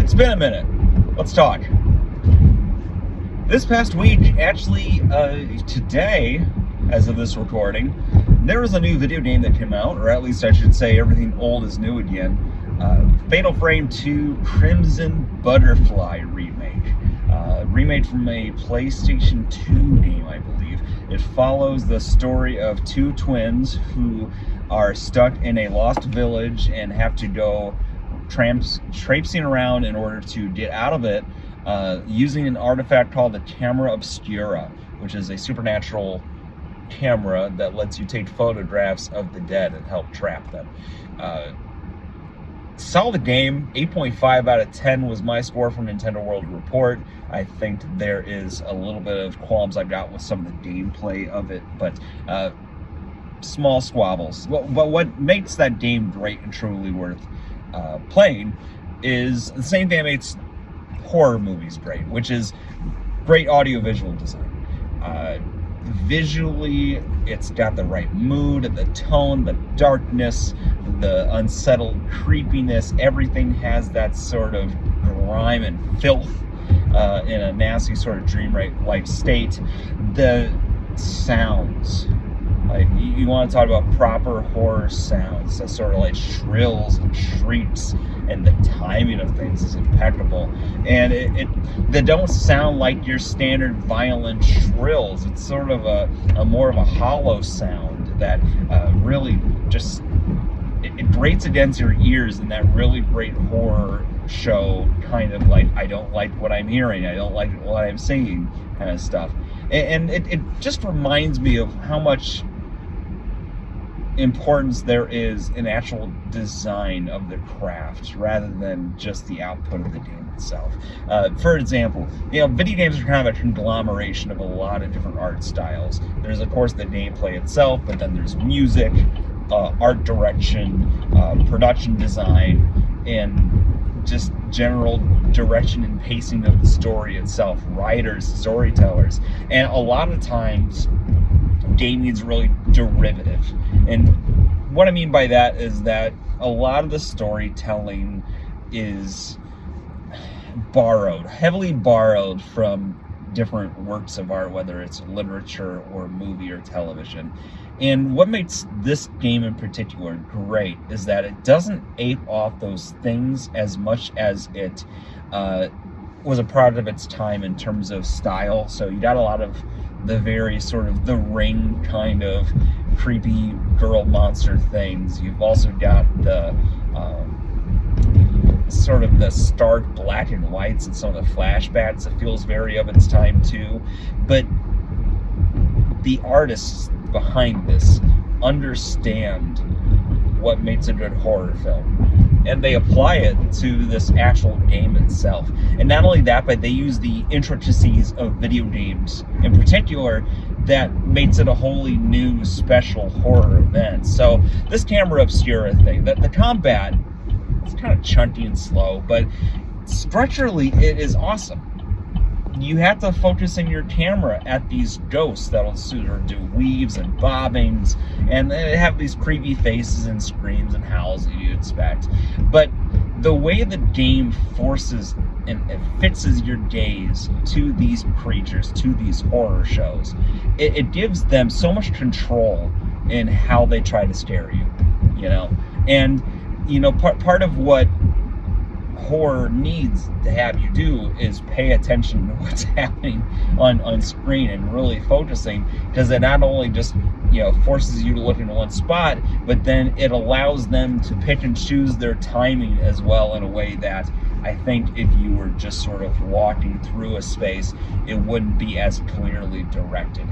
It's been a minute. Let's talk. This past week, actually, today, as of this recording, there was a new video game that came out, or at least I should say everything old is new again. Fatal Frame 2 Crimson Butterfly remake. Remade from a PlayStation 2 game, I believe. It follows the story of two twins who are stuck in a lost village and have to go traipsing around in order to get out of it using an artifact called the Camera Obscura, which is a supernatural camera that lets you take photographs of the dead and help trap them. Solid game. 8.5 out of 10 was my score from Nintendo World Report. I think there is a little bit of qualms I've got with some of the gameplay of it, but small squabbles. But what makes that game great and truly worth playing is the same thing that makes horror movies great, which is great audiovisual design. Visually, it's got the right mood, the tone, the darkness, the unsettled creepiness. Everything has that sort of grime and filth in a nasty sort of dream-like state. The sounds, like you want to talk about proper horror sounds, that sort of like shrills and shrieks, and the timing of things is impeccable. And they don't sound like your standard violent shrills. It's sort of a more of a hollow sound that really just it grates against your ears in that really great horror show kind of like, I don't like what I'm hearing, I don't like what I'm seeing kind of stuff. And it just reminds me of how much importance there is in actual design of the craft rather than just the output of the game itself. For example, video games are kind of a conglomeration of a lot of different art styles. There's of course the gameplay itself, but then there's music, art direction, production design, and just general direction and pacing of the story itself, writers, storytellers. And a lot of times gaming is really derivative. And what I mean by that is that a lot of the storytelling is heavily borrowed from different works of art, whether it's literature or movie or television. And what makes this game in particular great is that it doesn't ape off those things as much as it was a product of its time in terms of style. So you got a lot of the very sort of The Ring kind of creepy girl monster things. You've also got the sort of the stark black and whites and some of the flashbacks. It feels very of its time too. But the artists behind this understand what makes a good horror film, and they apply it to this actual game itself. And not only that, but they use the intricacies of video games in particular that makes it a wholly new special horror event. So this Camera Obscura thing, the combat, it's kind of chunky and slow, but structurally it is awesome. You have to focus in your camera at these ghosts that'll sort of do weaves and bobbings, and they have these creepy faces and screams and howls that you expect. But the way the game forces and it fixes your gaze to these creatures, to these horror shows, it gives them so much control in how they try to scare you, And part of what horror needs to have you do is pay attention to what's happening on screen and really focusing, because it not only just forces you to look into one spot, but then it allows them to pick and choose their timing as well in a way that I think if you were just sort of walking through a space, it wouldn't be as clearly directed.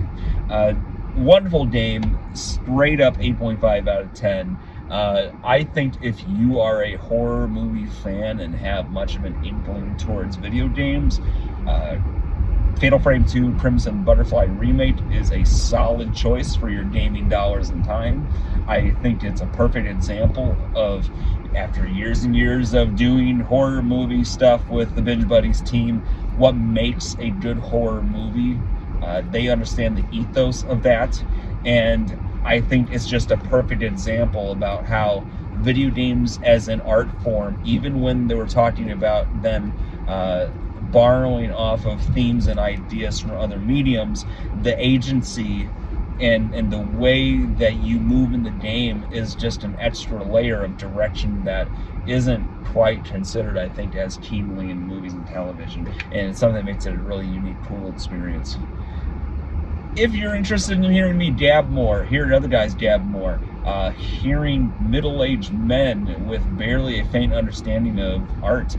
Wonderful game, straight up 8.5 out of 10. I think if you are a horror movie fan and have much of an inkling towards video games, Fatal Frame 2 Crimson Butterfly Remake is a solid choice for your gaming dollars and time. I think it's a perfect example of, after years and years of doing horror movie stuff with the Binge Buddies team, what makes a good horror movie. They understand the ethos of that, and I think it's just a perfect example about how video games as an art form, even when they were talking about them borrowing off of themes and ideas from other mediums, the agency and the way that you move in the game is just an extra layer of direction that isn't quite considered, I think, as keenly in movies and television, and it's something that makes it a really unique, cool experience. If you're interested in hearing me gab more, hearing other guys gab more, hearing middle-aged men with barely a faint understanding of art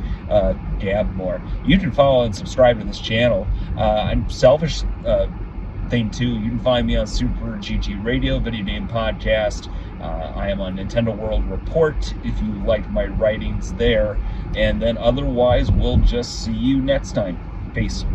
gab more, you can follow and subscribe to this channel. I'm selfish thing too. You can find me on Super GG Radio, video game podcast. I am on Nintendo World Report if you like my writings there. And then otherwise, we'll just see you next time. Peace.